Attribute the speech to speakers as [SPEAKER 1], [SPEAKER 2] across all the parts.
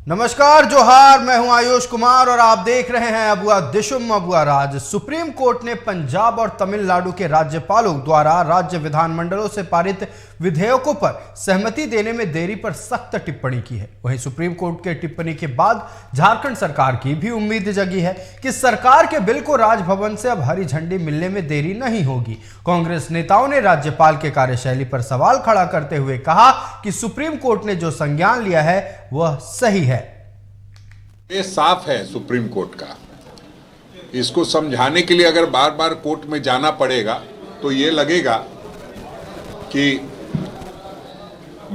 [SPEAKER 1] नमस्कार जोहार, मैं हूं आयुष कुमार और आप देख रहे हैं अबुआ दिशुम अबुआ राज। सुप्रीम कोर्ट ने पंजाब और तमिलनाडु के राज्यपालों द्वारा राज्य विधानमंडलों से पारित विधेयकों पर सहमति देने में देरी पर सख्त टिप्पणी की है। वहीं सुप्रीम कोर्ट के टिप्पणी के बाद झारखंड सरकार की भी उम्मीद जगी है कि सरकार के बिल को राजभवन से अब हरी झंडी मिलने में देरी नहीं होगी। कांग्रेस नेताओं ने राज्यपाल के कार्यशैली पर सवाल खड़ा करते हुए कहा कि सुप्रीम कोर्ट ने जो संज्ञान लिया है वह सही है।
[SPEAKER 2] ये साफ है सुप्रीम कोर्ट का। इसको समझाने के लिए अगर बार बार कोर्ट में जाना पड़ेगा तो ये लगेगा कि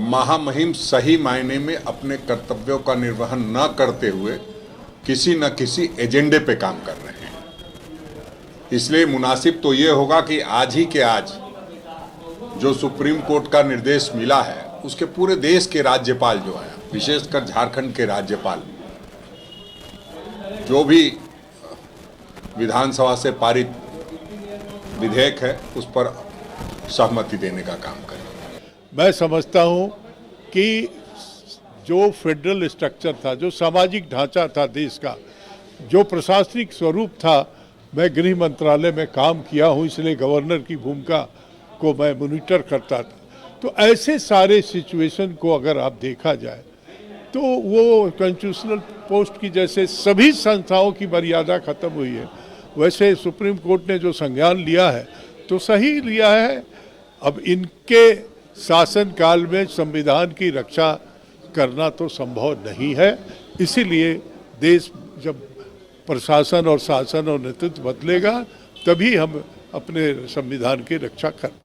[SPEAKER 2] महामहिम सही मायने में अपने कर्तव्यों का निर्वहन न करते हुए किसी न किसी एजेंडे पे काम कर रहे हैं। इसलिए मुनासिब तो ये होगा कि आज ही के आज जो सुप्रीम कोर्ट का निर्देश मिला है उसके पूरे देश के राज्यपाल जो हैं, विशेषकर झारखंड के राज्यपाल, जो भी विधानसभा से पारित विधेयक है उस पर सहमति देने का काम करें।
[SPEAKER 3] मैं समझता हूं कि जो फेडरल स्ट्रक्चर था, जो सामाजिक ढांचा था देश का, जो प्रशासनिक स्वरूप था, मैं गृह मंत्रालय में काम किया हूं, इसलिए गवर्नर की भूमिका को मैं मॉनिटर करता था। तो ऐसे सारे सिचुएशन को अगर आप देखा जाए तो वो कॉन्स्टिट्यूशनल पोस्ट की जैसे सभी संस्थाओं की मर्यादा खत्म हुई है, वैसे सुप्रीम कोर्ट ने जो संज्ञान लिया है तो सही लिया है। अब इनके शासनकाल में संविधान की रक्षा करना तो संभव नहीं है, इसीलिए देश जब प्रशासन और शासन और नेतृत्व बदलेगा तभी हम अपने संविधान की रक्षा कर।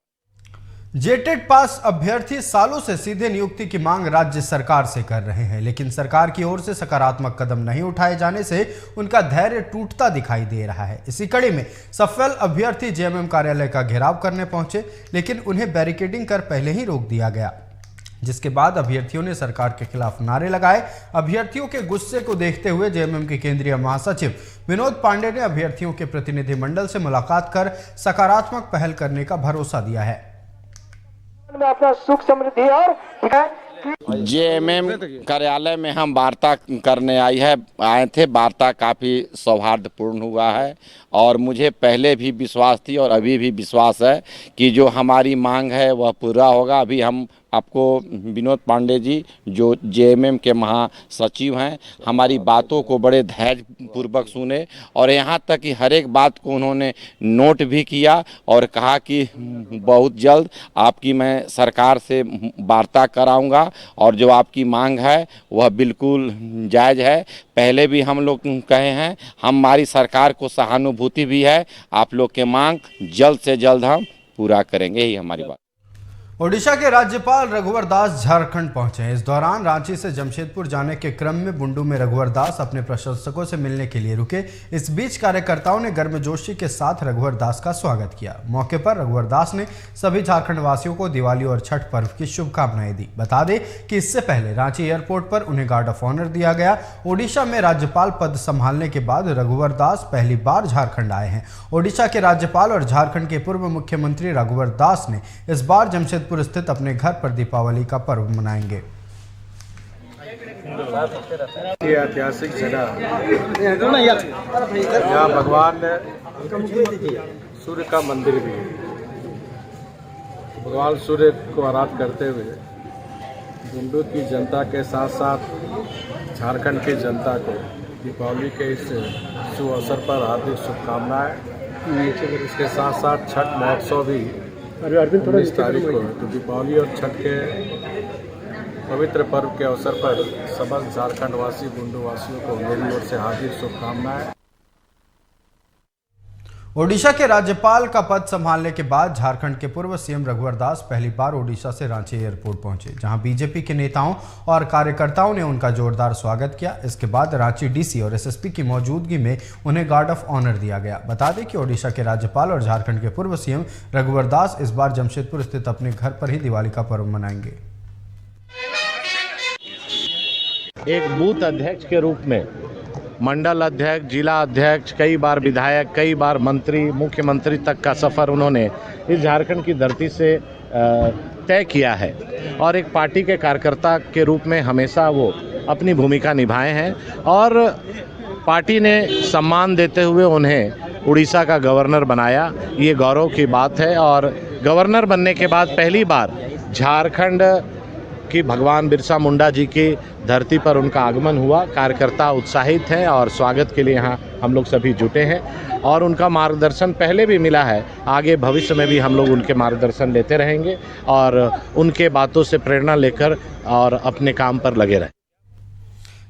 [SPEAKER 1] जेटेट पास अभ्यर्थी सालों से सीधे नियुक्ति की मांग राज्य सरकार से कर रहे हैं, लेकिन सरकार की ओर से सकारात्मक कदम नहीं उठाए जाने से उनका धैर्य टूटता दिखाई दे रहा है। इसी कड़ी में सफल अभ्यर्थी जेएमएम कार्यालय का घेराव करने पहुंचे, लेकिन उन्हें बैरिकेडिंग कर पहले ही रोक दिया गया, जिसके बाद अभ्यर्थियों ने सरकार के खिलाफ नारे लगाए। अभ्यर्थियों के गुस्से को देखते हुए जेएमएम के केंद्रीय महासचिव विनोद पांडे ने अभ्यर्थियों के प्रतिनिधिमंडल से मुलाकात कर सकारात्मक पहल करने का भरोसा दिया है।
[SPEAKER 4] में अपना सुख समृद्धि और
[SPEAKER 5] जेएमएम कार्यालय में हम वार्ता करने आए थे। वार्ता काफ़ी सौहार्दपूर्ण हुआ है और मुझे पहले भी विश्वास थी और अभी भी विश्वास है कि जो हमारी मांग है वह पूरा होगा। अभी हम आपको विनोद पांडे जी जो जेएमएम के महासचिव हैं, हमारी बातों को बड़े धैर्यपूर्वक सुने और यहाँ तक कि हर एक बात को उन्होंने नोट भी किया और कहा कि बहुत जल्द आपकी मैं सरकार से वार्ता कराऊंगा और जो आपकी मांग है वह बिल्कुल जायज़ है। पहले भी हम लोग कहे हैं, हमारी सरकार को सहानुभूति भी है। आप लोग के मांग जल्द से जल्द हम पूरा करेंगे, यही हमारी बात।
[SPEAKER 1] ओडिशा के राज्यपाल रघुवर दास झारखंड पहुंचे। इस दौरान रांची से जमशेदपुर जाने के क्रम में बुंडू में रघुवर दास अपने प्रशंसकों से मिलने के लिए रुके। इस बीच कार्यकर्ताओं ने गर्मजोशी के साथ रघुवर दास का स्वागत किया। मौके पर रघुवर दास ने सभी झारखंड वासियों को दिवाली और छठ पर्व की शुभकामनाएं दी। बता दें कि इससे पहले रांची एयरपोर्ट पर उन्हें गार्ड ऑफ ऑनर दिया गया। ओडिशा में राज्यपाल पद संभालने के बाद रघुवर दास पहली बार झारखंड आए हैं। ओडिशा के राज्यपाल और झारखंड के पूर्व मुख्यमंत्री रघुवर दास ने इस बार जमशेदपुर स्थित अपने घर पर दीपावली का पर्व मनाएंगे।
[SPEAKER 6] ये ऐतिहासिक जगह यहाँ भगवान सूर्य का मंदिर भी है। भगवान सूर्य को आराधना करते हुए बुंडू की जनता के साथ साथ झारखंड की जनता को दीपावली के इस शुभ अवसर पर हार्दिक शुभकामनाएं। इसके साथ साथ छठ महोत्सव भी 19 तारीख को है। तो दीपावली और छठ के पवित्र पर्व के अवसर पर समस्त झारखंड वासी बुंडू वासियों को मेरी ओर से हार्दिक शुभकामनाएं।
[SPEAKER 1] ओडिशा के राज्यपाल का पद संभालने के बाद झारखंड के पूर्व सीएम रघुवर दास पहली बार ओडिशा से रांची एयरपोर्ट पहुंचे, जहां बीजेपी के नेताओं और कार्यकर्ताओं ने उनका जोरदार स्वागत किया। इसके बाद रांची डीसी और एसएसपी की मौजूदगी में उन्हें गार्ड ऑफ ऑनर दिया गया। बता दें कि ओडिशा के राज्यपाल और झारखंड के पूर्व सीएम रघुवर दास इस बार जमशेदपुर स्थित अपने घर पर ही दिवाली का पर्व मनाएंगे।
[SPEAKER 7] एक बूथ अध्यक्ष के रूप में मंडल अध्यक्ष, जिला अध्यक्ष, कई बार विधायक, कई बार मंत्री, मुख्यमंत्री तक का सफ़र उन्होंने इस झारखंड की धरती से तय किया है और एक पार्टी के कार्यकर्ता के रूप में हमेशा वो अपनी भूमिका निभाए हैं और पार्टी ने सम्मान देते हुए उन्हें उड़ीसा का गवर्नर बनाया। ये गौरव की बात है और गवर्नर बनने के बाद पहली बार झारखंड की भगवान बिरसा मुंडा जी की धरती पर उनका आगमन हुआ। कार्यकर्ता उत्साहित हैं और स्वागत के लिए यहाँ हम लोग सभी जुटे हैं और उनका मार्गदर्शन पहले भी मिला है, आगे भविष्य में भी हम लोग उनके मार्गदर्शन लेते रहेंगे और उनके बातों से प्रेरणा लेकर और अपने काम पर लगे रहें।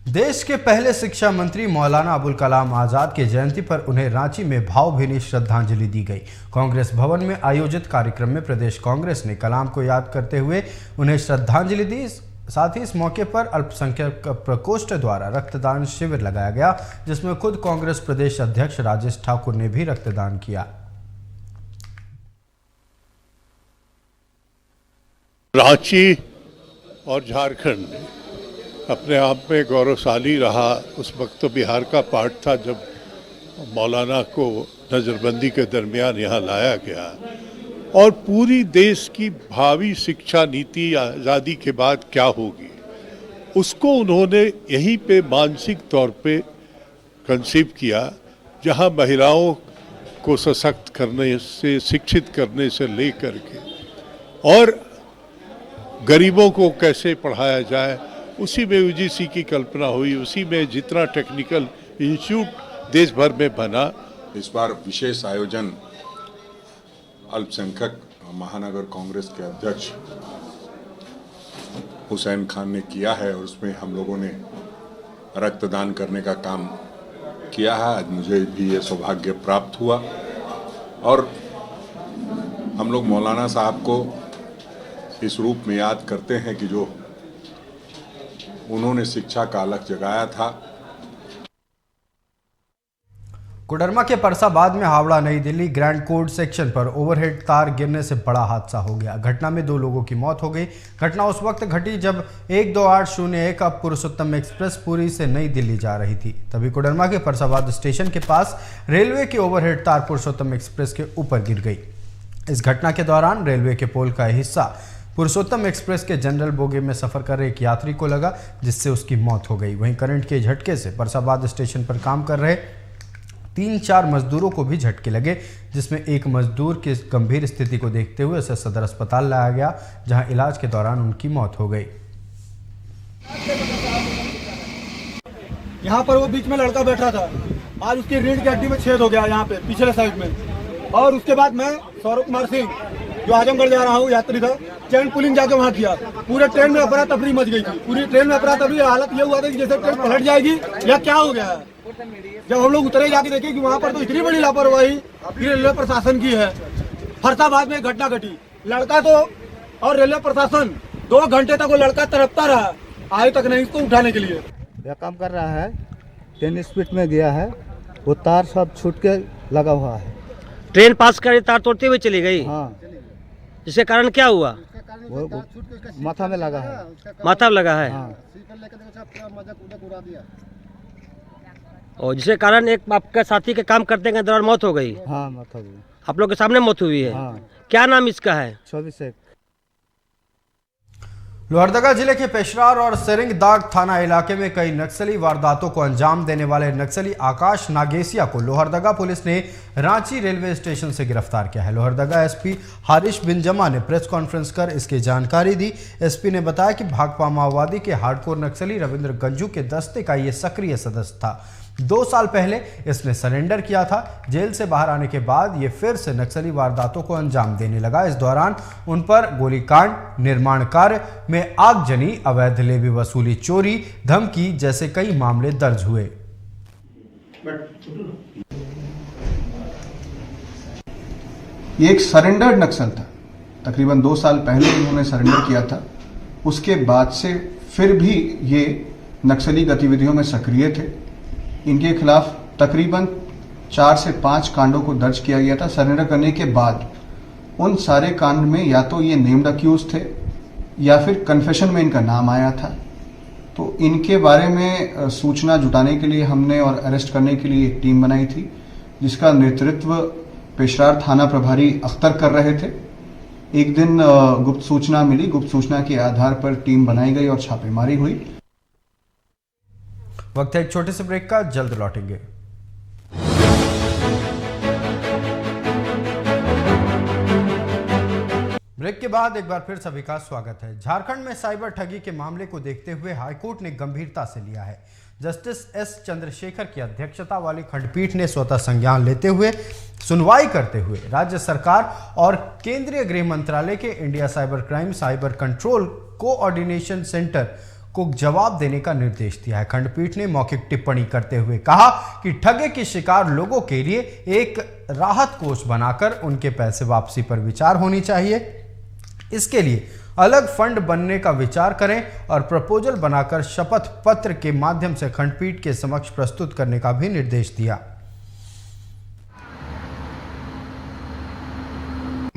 [SPEAKER 1] देश के पहले शिक्षा मंत्री मौलाना अबुल कलाम आज़ाद की जयंती पर उन्हें रांची में भावभीनी श्रद्धांजलि दी गई। कांग्रेस भवन में आयोजित कार्यक्रम में प्रदेश कांग्रेस ने कलाम को याद करते हुए उन्हें श्रद्धांजलि दी। साथ ही इस मौके पर अल्पसंख्यक प्रकोष्ठ द्वारा रक्तदान शिविर लगाया गया, जिसमें खुद कांग्रेस प्रदेश अध्यक्ष राजेश ठाकुर ने भी रक्तदान किया।
[SPEAKER 3] रांची और झारखंड अपने आप में गौरवशाली रहा। उस वक्त तो बिहार का पार्ट था जब मौलाना को नज़रबंदी के दरमियान यहाँ लाया गया और पूरी देश की भावी शिक्षा नीति आज़ादी के बाद क्या होगी उसको उन्होंने यहीं पे मानसिक तौर पे कंसीव किया, जहाँ महिलाओं को सशक्त करने से, शिक्षित करने से लेकर के और गरीबों को कैसे पढ़ाया जाए, उसी में यूजीसी की कल्पना हुई। उसी में जितना टेक्निकल इंस्टीट्यूट देश भर में बना।
[SPEAKER 2] इस बार विशेष आयोजन अल्पसंख्यक महानगर कांग्रेस के अध्यक्ष हुसैन खान ने किया है और उसमें हम लोगों ने रक्तदान करने का काम किया है। आज मुझे भी ये सौभाग्य प्राप्त हुआ और हम लोग मौलाना साहब को इस रूप में याद करते हैं कि जो उन्होंने शिक्षा का अलख जगाया था।
[SPEAKER 1] कोडरमा के परसाबाद में हावड़ा नई दिल्ली ग्रैंड कोड सेक्शन पर ओवरहेड तार गिरने से बड़ा हादसा हो गया। घटना में 2 लोगों की मौत हो गई। घटना उस वक्त घटी जब 12801 अब पुरुषोत्तम एक्सप्रेस पुरी से नई दिल्ली जा रही थी। तभी कोडरमा के परसाबाद स्टेशन के पास रेलवे की ओवरहेड तार पुरुषोत्तम एक्सप्रेस के ऊपर गिर गई। इस घटना के दौरान रेलवे के पोल का हिस्सा पुरुषोत्तम एक्सप्रेस के जनरल बोगी में सफर कर रहे एक यात्री को लगा, जिससे उसकी मौत हो गई। वहीं करंट के झटके से परसाबाद स्टेशन पर काम कर रहे 3-4 मजदूरों को भी झटके लगे, जिसमें एक मजदूर की गंभीर स्थिति को देखते हुए उसे सदर अस्पताल लाया गया, जहां इलाज के दौरान उनकी मौत हो गई।
[SPEAKER 8] यहाँ पर वो बीच में लड़का बैठा था, आज उसकी रीढ़ की हड्डी में छेद हो गया यहाँ पे पिछले साइड में। और उसके बाद मैं सौरभ कुमार सिंह जो आजमगढ़ जा रहा हूँ, यात्री था, चैन पुलिंग जाके वहाँ किया। पूरे ट्रेन में अफरा तफरी मच गई थी। पूरी ट्रेन में अफरा तफरी, हालत ये हुआ था कि जैसे ट्रेन पलट जाएगी या क्या हो गया है। जब हम लोग उतरे जाके देखे कि वहाँ पर तो इतनी बड़ी लापरवाही रेलवे प्रशासन की है। फरसाबाद में एक घटना घटी, लड़का तो और रेलवे प्रशासन 2 घंटे तक वो लड़का तड़पता रहा, आज तक नहीं इसको उठाने के लिए।
[SPEAKER 9] यह काम कर रहा है, 10 स्पीड में गया है, वो तार सब छूट के लगा हुआ है।
[SPEAKER 10] ट्रेन पास कर तार तोड़ते हुए चली गई।
[SPEAKER 9] हाँ,
[SPEAKER 10] जिसके कारण क्या हुआ?
[SPEAKER 9] वो माथा में लगा है।
[SPEAKER 10] माथा में लगा है।
[SPEAKER 9] हाँ।
[SPEAKER 10] और जिसके कारण एक आपके साथी के काम करते के दौरान मौत हो गई।
[SPEAKER 9] हाँ, मौत हो गई।
[SPEAKER 10] आप लोग के सामने मौत हुई है।
[SPEAKER 9] हाँ।
[SPEAKER 10] क्या नाम इसका है?
[SPEAKER 9] 24
[SPEAKER 1] लोहरदगा जिले के पेशरार और सेरिंगदाग थाना इलाके में कई नक्सली वारदातों को अंजाम देने वाले नक्सली आकाश नागेसिया को लोहरदगा पुलिस ने रांची रेलवे स्टेशन से गिरफ्तार किया है। लोहरदगा एसपी हारिश बिनजमा ने प्रेस कॉन्फ्रेंस कर इसकी जानकारी दी। एसपी ने बताया कि भाकपा माओवादी के हार्डकोर नक्सली रविंद्र गंजू के दस्ते का ये सक्रिय सदस्य था। 2 साल पहले इसने सरेंडर किया था। जेल से बाहर आने के बाद ये फिर से नक्सली वारदातों को अंजाम देने लगा। इस दौरान उन पर गोलीकांड, निर्माण कार्य में आगजनी, अवैध लेवी वसूली, चोरी, धमकी जैसे कई मामले दर्ज हुए।
[SPEAKER 11] ये एक सरेंडर्ड नक्सल था। तकरीबन 2 साल पहले इन्होंने सरेंडर किया था। उसके बाद से फिर भी ये नक्सली गतिविधियों में सक्रिय थे। इनके खिलाफ तकरीबन 4 से 5 कांडों को दर्ज किया गया था। सरेंडर करने के बाद उन सारे कांड में या तो ये नेम्ड अक्यूज थे या फिर कन्फेशन में इनका नाम आया था। तो इनके बारे में सूचना जुटाने के लिए हमने और अरेस्ट करने के लिए एक टीम बनाई थी, जिसका नेतृत्व पेशरार थाना प्रभारी अख्तर कर रहे थे। एक दिन गुप्त सूचना मिली, गुप्त सूचना के आधार पर टीम बनाई गई और छापेमारी हुई।
[SPEAKER 1] वक्त है एक छोटे से ब्रेक का, जल्द लौटेंगे। ब्रेक के बाद एक बार फिर सभी का स्वागत है। झारखंड में साइबर ठगी के मामले को देखते हुए हाईकोर्ट ने गंभीरता से लिया है। जस्टिस एस चंद्रशेखर की अध्यक्षता वाली खंडपीठ ने स्वतः संज्ञान लेते हुए सुनवाई करते हुए राज्य सरकार और केंद्रीय गृह मंत्रालय के India cyber crime cyber control coordination centre को जवाब देने का निर्देश दिया है। खंडपीठ ने मौखिक टिप्पणी करते हुए कहा कि ठगे के शिकार लोगों के लिए एक राहत कोष बनाकर उनके पैसे वापसी पर विचार होनी चाहिए। इसके लिए अलग फंड बनने का विचार करें और प्रपोजल बनाकर शपथ पत्र के माध्यम से खंडपीठ के समक्ष प्रस्तुत करने का भी निर्देश दिया।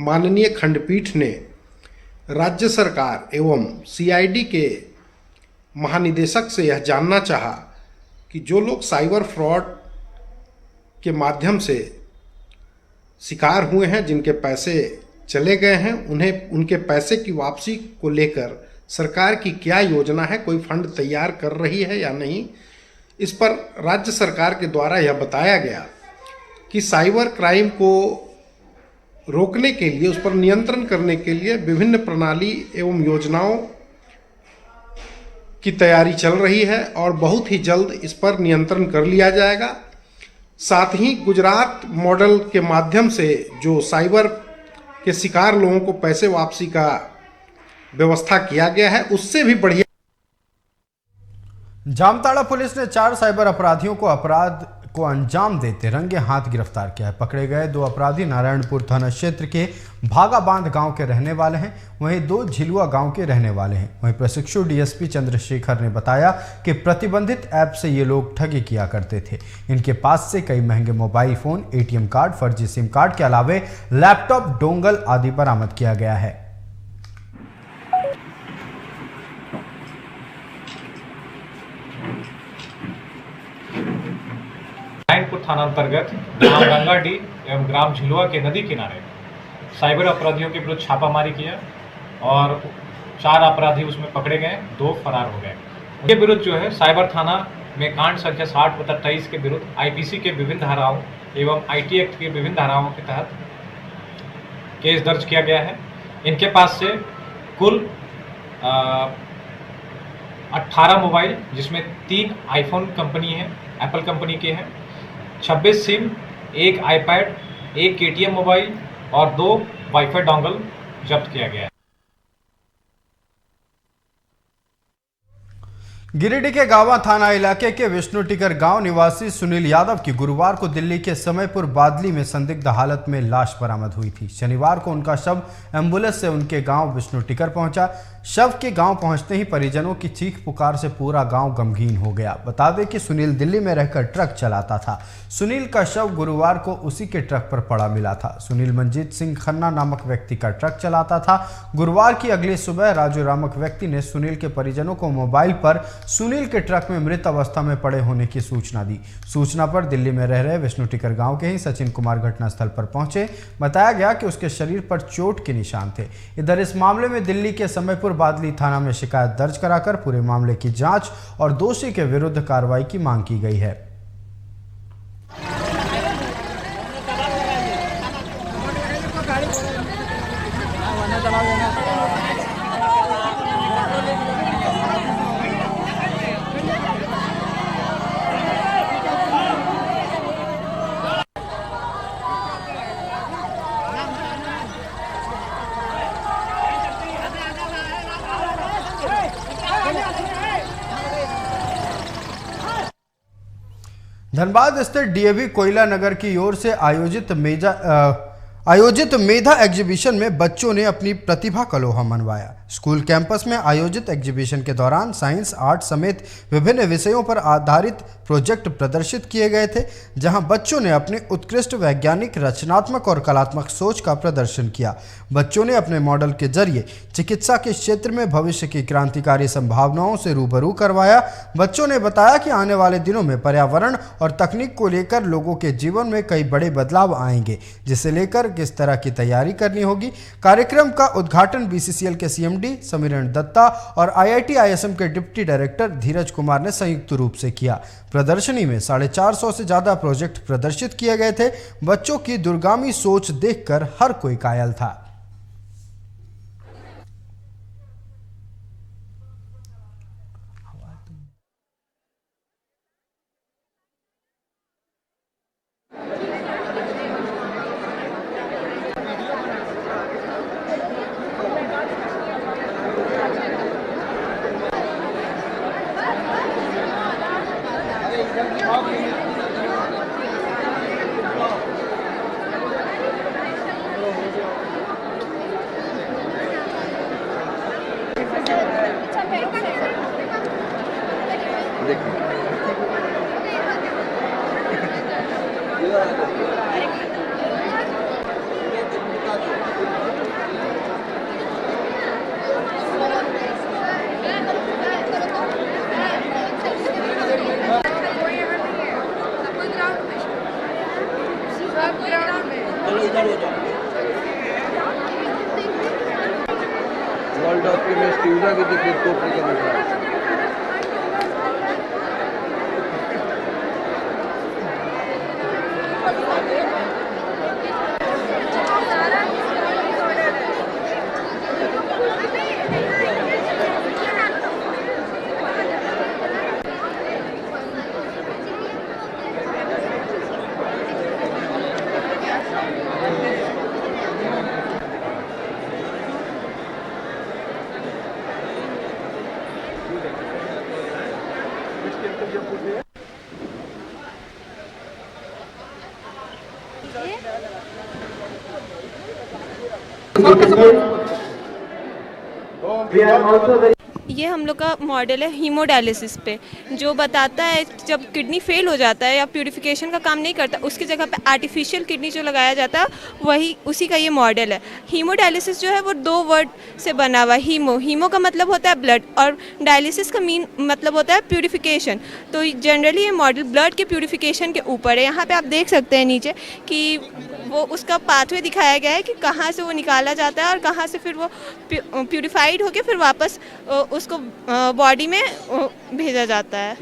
[SPEAKER 12] माननीय खंडपीठ ने राज्य सरकार एवं सीआईडी के महानिदेशक से यह जानना चाहा कि जो लोग साइबर फ्रॉड के माध्यम से शिकार हुए हैं, जिनके पैसे चले गए हैं, उन्हें उनके पैसे की वापसी को लेकर सरकार की क्या योजना है, कोई फंड तैयार कर रही है या नहीं। इस पर राज्य सरकार के द्वारा यह बताया गया कि साइबर क्राइम को रोकने के लिए, उस पर नियंत्रण करने के लिए विभिन्न प्रणाली एवं योजनाओं की तैयारी चल रही है और बहुत ही जल्द इस पर नियंत्रण कर लिया जाएगा। साथ ही गुजरात मॉडल के माध्यम से जो साइबर के शिकार लोगों को पैसे वापसी का व्यवस्था किया गया है, उससे भी बढ़िया।
[SPEAKER 1] जामताड़ा पुलिस ने 4 साइबर अपराधियों को अपराध को अंजाम देते रंगे हाथ गिरफ्तार किया है। पकड़े गए 2 अपराधी नारायणपुर थाना क्षेत्र के भागाबांध गांव के रहने वाले हैं, वहीं 2 झिलुआ गांव के रहने वाले हैं। वहीं प्रशिक्षु डीएसपी चंद्रशेखर ने बताया कि प्रतिबंधित ऐप से ये लोग ठगी किया करते थे। इनके पास से कई महंगे मोबाइल फोन, एटीएम कार्ड, फर्जी सिम कार्ड के अलावे लैपटॉप, डोंगल आदि बरामद किया गया है।
[SPEAKER 13] नारायणपुर थाना अंतर्गत ग्राम गंगाडीह एवं ग्राम झिलुआ के नदी किनारे साइबर अपराधियों के विरुद्ध छापामारी किया और 4 अपराधी उसमें पकड़े गए, 2 फरार हो गए। उनके विरुद्ध जो है साइबर थाना में कांड संख्या 60/23 के विरुद्ध आईपीसी के विभिन्न धाराओं एवं आईटी एक्ट के विभिन्न धाराओं के तहत केस दर्ज किया गया है। इनके पास से कुल 18 मोबाइल, जिसमें 3 आईफोन कंपनी है, एप्पल कंपनी के हैं, 26 सिम, 1 आईपैड, 1 केटीएम मोबाइल और 2 वाईफाई डोंगल जब्त किया गया है।
[SPEAKER 1] गिरिडीह के गावा थाना इलाके के विष्णु टिकर गांव निवासी सुनील यादव की गुरुवार को दिल्ली के समयपुर बादली में संदिग्ध हालत में लाश बरामद हुई थी। शनिवार को उनका शव एम्बुलेंस से उनके गांव विष्णु टिकर पहुंचा। शव के गांव पहुंचते ही परिजनों की चीख पुकार से पूरा गांव गमगीन हो गया। बता दें कि सुनील दिल्ली में रहकर ट्रक चलाता था। सुनील का शव गुरुवार को उसी के ट्रक पर पड़ा मिला था। सुनील मंजीत सिंह खन्ना नामक व्यक्ति का ट्रक चलाता था। गुरुवार की अगली सुबह राजू नामक व्यक्ति ने सुनील के परिजनों को मोबाइल पर सुनील के ट्रक में मृत अवस्था में पड़े होने की सूचना दी। सूचना पर दिल्ली में रह रहे विष्णु टिकर गांव के ही सचिन कुमार घटनास्थल पर पहुंचे। बताया गया कि उसके शरीर पर चोट के निशान थे। इधर इस मामले में दिल्ली के समयपुर बादली थाना में शिकायत दर्ज कराकर पूरे मामले की जांच और दोषी के विरुद्ध कार्रवाई की मांग की गई है। धनबाद स्थित डीएवी कोयला नगर की ओर से आयोजित मेधा एग्जीबिशन में बच्चों ने अपनी प्रतिभा का लोहा मनवाया। स्कूल कैंपस में आयोजित एग्जीबिशन के दौरान साइंस, आर्ट समेत विभिन्न विषयों पर आधारित प्रोजेक्ट प्रदर्शित किए गए थे, जहां बच्चों ने अपनी उत्कृष्ट वैज्ञानिक, रचनात्मक और कलात्मक सोच का प्रदर्शन किया। बच्चों ने अपने मॉडल के जरिए चिकित्सा के क्षेत्र में भविष्य की क्रांतिकारी संभावनाओं से रूबरू करवाया। बच्चों ने बताया कि आने वाले दिनों में पर्यावरण और तकनीक को लेकर लोगों के जीवन में कई बड़े बदलाव आएंगे, जिसे लेकर किस तरह की तैयारी करनी होगी। कार्यक्रम का उद्घाटन बीसीसीएल के सीएमडी समीरण दत्ता और आईआईटी आईएसएम के डिप्टी डायरेक्टर धीरज कुमार ने संयुक्त रूप से किया। प्रदर्शनी में 450 से ज्यादा प्रोजेक्ट प्रदर्शित किए गए थे। बच्चों की दूरगामी सोच देखकर हर कोई कायल था।
[SPEAKER 14] वर्ल्ड ऑप्टिमिस्ट यूजा भी देखिए तो
[SPEAKER 15] ये हम लोग का मॉडल है हीमोडायलिसिस पे, जो बताता है जब किडनी फेल हो जाता है या प्यूरिफिकेशन का काम नहीं करता, उसकी जगह पे आर्टिफिशियल किडनी जो लगाया जाता है वही उसी का ये मॉडल है। हीमोडायलिसिस जो है वो 2 वर्ड से बना हुआ है। हीमो का मतलब होता है ब्लड और डायलिसिस का मतलब होता है प्यूरिफिकेशन। तो जनरली ये मॉडल ब्लड के प्यूरिफिकेशन के ऊपर है। यहाँ पे आप देख सकते हैं नीचे कि वो उसका पाथवे दिखाया गया है कि कहाँ से वो निकाला जाता है और कहाँ से फिर वो प्यूरिफाइड होके फिर वापस उसको बॉडी में भेजा जाता है।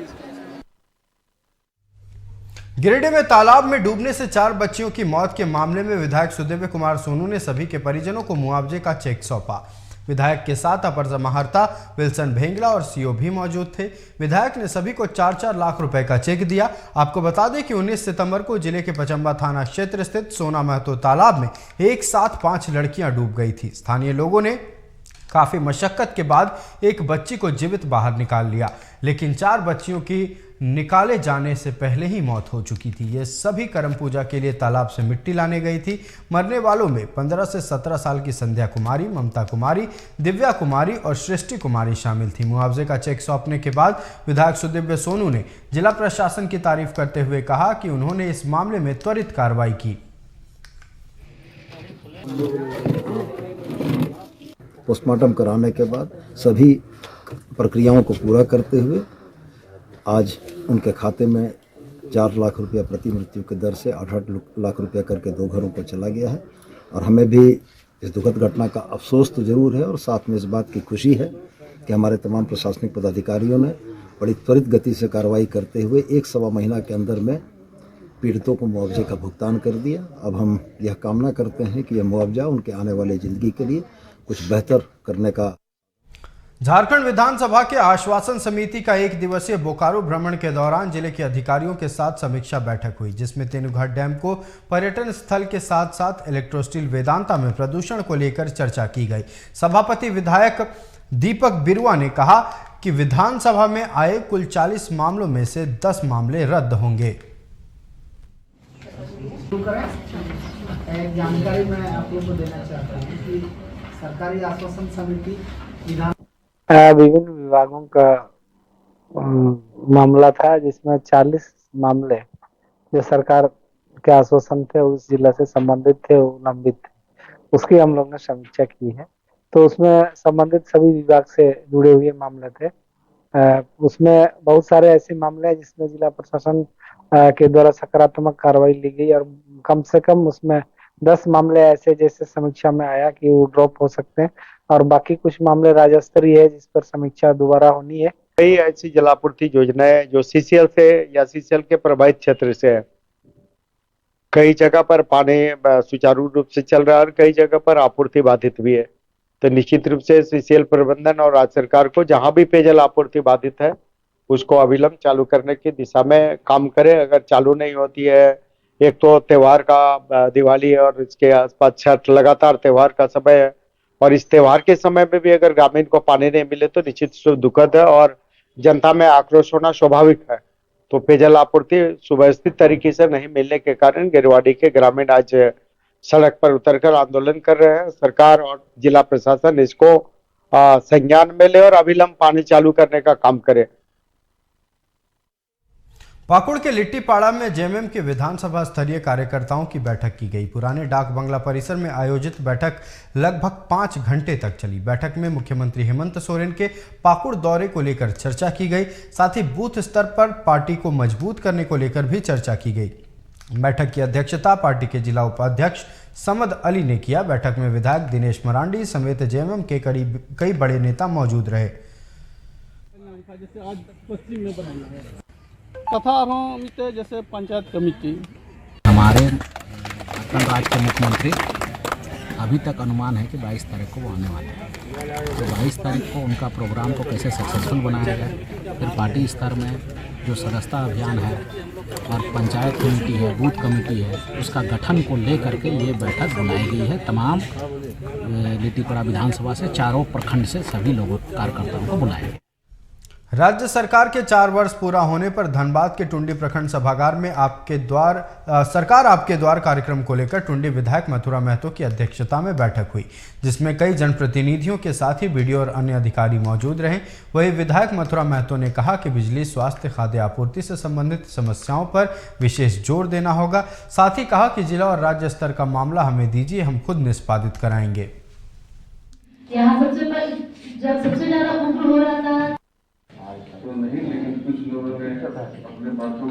[SPEAKER 1] गिरिडीह में तालाब में डूबने से 4 बच्चियों की मौत के मामले में विधायक सुदेव कुमार सोनू ने सभी के परिजनों को मुआवजे का चेक सौंपा। विधायक के साथ अपर समाहर्ता विल्सन भेंगला और सीओ भी मौजूद थे। विधायक ने सभी को 4-4 लाख रुपए का चेक दिया। आपको बता दें कि 19 सितंबर को जिले के पचम्बा थाना क्षेत्र स्थित सोना महतो तालाब में एक साथ 5 लड़कियां डूब गई थी। स्थानीय लोगों ने काफी मशक्कत के बाद एक बच्ची को जीवित बाहर निकाल लिया, लेकिन 4 बच्चियों की निकाले जाने से पहले ही मौत हो चुकी थी। ये सभी करम पूजा के लिए तालाब से मिट्टी लाने गई थी। मरने वालों में 15 से 17 साल की संध्या कुमारी, ममता कुमारी, दिव्या कुमारी और सृष्टि कुमारी शामिल थी। मुआवजे का चेक सौंपने के बाद विधायक सुदेव सोनू ने जिला प्रशासन की तारीफ करते हुए कहा कि उन्होंने इस मामले में त्वरित कार्रवाई की।
[SPEAKER 16] पोस्टमार्टम कराने के बाद सभी प्रक्रियाओं को पूरा करते हुए आज उनके खाते में 4 लाख रुपया प्रति मृत्यु के दर से 8-8 लाख रुपया करके 2 घरों पर चला गया है। और हमें भी इस दुखद घटना का अफसोस तो ज़रूर है और साथ में इस बात की खुशी है कि हमारे तमाम प्रशासनिक पदाधिकारियों ने बड़ी त्वरित गति से कार्रवाई करते हुए 1-1.25 महीना के अंदर में पीड़ितों को मुआवजे का भुगतान कर दिया। अब हम यह कामना करते हैं कि यह मुआवजा उनके आने वाले ज़िंदगी के लिए कुछ बेहतर करने का।
[SPEAKER 1] झारखंड विधानसभा के आश्वासन समिति का 1 दिवसीय बोकारो भ्रमण के दौरान जिले के अधिकारियों के साथ समीक्षा बैठक हुई, जिसमें तेनुघाट डैम को पर्यटन स्थल के साथ साथ इलेक्ट्रोस्टील वेदांता में प्रदूषण को लेकर चर्चा की गई। सभापति विधायक दीपक बिरुआ ने कहा कि विधानसभा में आए कुल 40 मामलों में से 10 मामले रद्द होंगे।
[SPEAKER 17] जानकारी मैं आप लोगों को देना चाहता हूँ कि सरकारी आश्वासन समिति विभिन्न विभागों का
[SPEAKER 18] मामला था जिसमें 40 मामले जो सरकार के आश्वासन थे उस जिला से संबंधित थे, वो लंबित थे, उसकी हम लोग ने समीक्षा की है। तो उसमें संबंधित सभी विभाग से जुड़े हुए मामले थे। उसमें बहुत सारे ऐसे मामले हैं जिसमें जिला प्रशासन के द्वारा सकारात्मक कार्रवाई ली गई और कम से कम उसमें 10 मामले ऐसे जैसे समीक्षा में आया कि वो ड्रॉप हो सकते हैं और बाकी कुछ मामले राज्य स्तरीय है जिस पर समीक्षा दोबारा होनी है।
[SPEAKER 19] कई ऐसी जलापूर्ति योजनाएं जो सीसीएल से या सीसीएल के प्रभावित क्षेत्र से है, कई जगह पर पानी सुचारू रूप से चल रहा है और कई जगह पर आपूर्ति बाधित भी है। तो निश्चित रूप से सीसीएल प्रबंधन और राज्य सरकार को जहां भी पेयजल आपूर्ति बाधित है उसको अविलंब चालू करने की दिशा में काम करे। अगर चालू नहीं होती है, एक तो त्योहार का दिवाली और इसके आसपास छठ लगातार त्योहार का समय है और इस त्योहार के समय में भी अगर ग्रामीण को पानी नहीं मिले तो निश्चित दुखद है और जनता में आक्रोश होना स्वाभाविक है। तो पेयजल आपूर्ति सुव्यवस्थित तरीके से नहीं मिलने के कारण गिरवाड़ी के ग्रामीण आज सड़क पर उतरकर आंदोलन कर रहे हैं। सरकार और जिला प्रशासन इसको संज्ञान में ले और अविलंब पानी चालू करने का काम करे।
[SPEAKER 1] पाकुड़ के लिट्टीपाड़ा में जेएमएम के विधानसभा स्तरीय कार्यकर्ताओं की बैठक की गई। पुराने डाक बंगला परिसर में आयोजित बैठक लगभग 5 घंटे तक चली। बैठक में मुख्यमंत्री हेमंत सोरेन के पाकुड़ दौरे को लेकर चर्चा की गई, साथ ही बूथ स्तर पर पार्टी को मजबूत करने को लेकर भी चर्चा की गई। बैठक की अध्यक्षता पार्टी के जिला उपाध्यक्ष समद अली ने किया। बैठक में विधायक दिनेश मरांडी समेत जेएमएम के कई बड़े नेता मौजूद रहे।
[SPEAKER 20] तथा जैसे पंचायत कमेटी
[SPEAKER 21] हमारे झारखंड राज्य के मुख्यमंत्री अभी तक अनुमान है कि 22 तारीख को वो आने वाले हैं। तो 22 तारीख को उनका प्रोग्राम को कैसे सक्सेसफुल बनाया जाए, फिर पार्टी स्तर में जो सदस्यता अभियान है और पंचायत कमेटी है, बूथ कमेटी है, उसका गठन को लेकर के ये बैठक बुलाई गई है। तमाम लिट्टीपाड़ा विधानसभा से चारों प्रखंड से सभी लोगों कार्यकर्ताओं को बुलाया गया।
[SPEAKER 1] राज्य सरकार के 4 वर्ष पूरा होने पर धनबाद के टुंडी प्रखंड सभागार में सरकार आपके द्वार कार्यक्रम को लेकर टुंडी विधायक मथुरा महतो की अध्यक्षता में बैठक हुई, जिसमें कई जनप्रतिनिधियों के साथ ही बीडीओ और अन्य अधिकारी मौजूद रहे। वहीं विधायक मथुरा महतो ने कहा कि बिजली, स्वास्थ्य, खाद्य आपूर्ति से संबंधित समस्याओं पर विशेष जोर देना होगा। साथ ही कहा कि जिला और राज्य स्तर का मामला हमें दीजिए, हम खुद निष्पादित कराएंगे।
[SPEAKER 22] यहाँ सबसे ज्यादा उग्र हो रहा था
[SPEAKER 23] नहीं, लेकिन कुछ लोगों ने अपने बातों।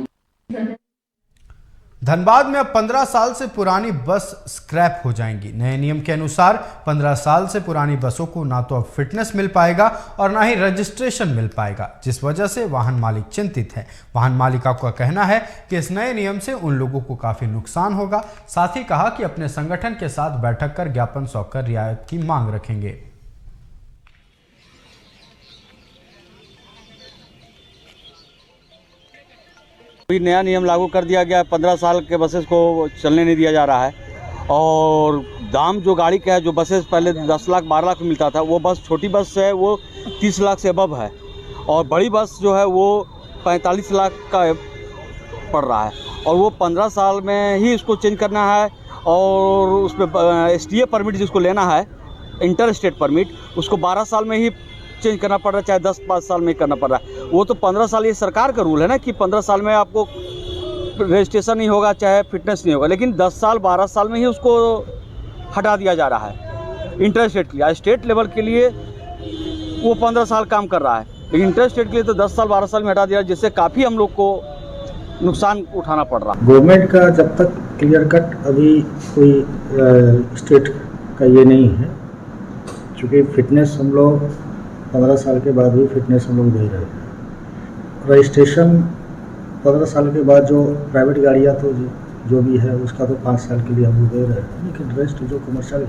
[SPEAKER 1] धनबाद में अब 15 साल से पुरानी बस स्क्रैप हो जाएंगी। नए नियम के अनुसार 15 साल से पुरानी बसों को ना तो अब फिटनेस मिल पाएगा और ना ही रजिस्ट्रेशन मिल पाएगा, जिस वजह से वाहन मालिक चिंतित है। वाहन मालिका का कहना है कि इस नए नियम से उन लोगों को काफी नुकसान होगा। साथ ही कहा कि अपने संगठन के साथ बैठक कर ज्ञापन सौंपकर रियायत की मांग रखेंगे।
[SPEAKER 24] अभी नया नियम लागू कर दिया गया है, 15 साल के बसेस को चलने नहीं दिया जा रहा है और दाम जो गाड़ी का है, जो बसेस पहले 10 लाख 12 लाख में मिलता था, वो बस छोटी बस है वो 30 लाख से अबव है और बड़ी बस जो है वो 45 लाख का पड़ रहा है और वो 15 साल में ही उसको चेंज करना है और उसमें STA परमिट जिसको लेना है, इंटर स्टेट परमिट, उसको 12 साल में ही चेंज करना पड़ रहा है, चाहे 10-5 साल में करना पड़ रहा है। वो तो 15 साल ये सरकार का रूल है ना कि 15 साल में आपको रजिस्ट्रेशन नहीं होगा, चाहे फिटनेस नहीं होगा, लेकिन 10 साल 12 साल में ही उसको हटा दिया जा रहा है। इंटर स्टेट के लिए, स्टेट लेवल के लिए वो 15 साल काम कर रहा है, लेकिन इंटर स्टेट के लिए तो 10 साल 12 साल में हटा दिया, जिससे काफ़ी हम लोग को नुकसान उठाना पड़ रहा है।
[SPEAKER 25] गवर्नमेंट का जब तक क्लियर कट अभी कोई स्टेट का ये नहीं है, चूँकि फिटनेस हम लोग 15 साल के बाद भी फिटनेस हम लोग दे रहे हैं। रजिस्ट्रेशन 15 साल के बाद जो प्राइवेट गाड़ियाँ तो जो भी है उसका तो 5 साल के लिए हम लोग दे रहे हैं, लेकिन रेस्ट जो कमर्शियल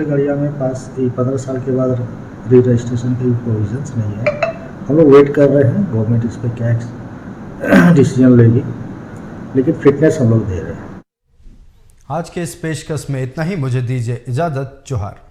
[SPEAKER 25] गाड़ियाँ में 15 साल के बाद री रजिस्ट्रेशन के प्रोविजंस नहीं है। हम लोग वेट कर रहे हैं गवर्नमेंट इस पर क्या डिसीजन लेगी, लेकिन फिटनेस हम लोग दे रहे हैं।
[SPEAKER 1] आज के इस पेशकश में इतना ही। मुझे दीजिए इजाज़त। जोहार।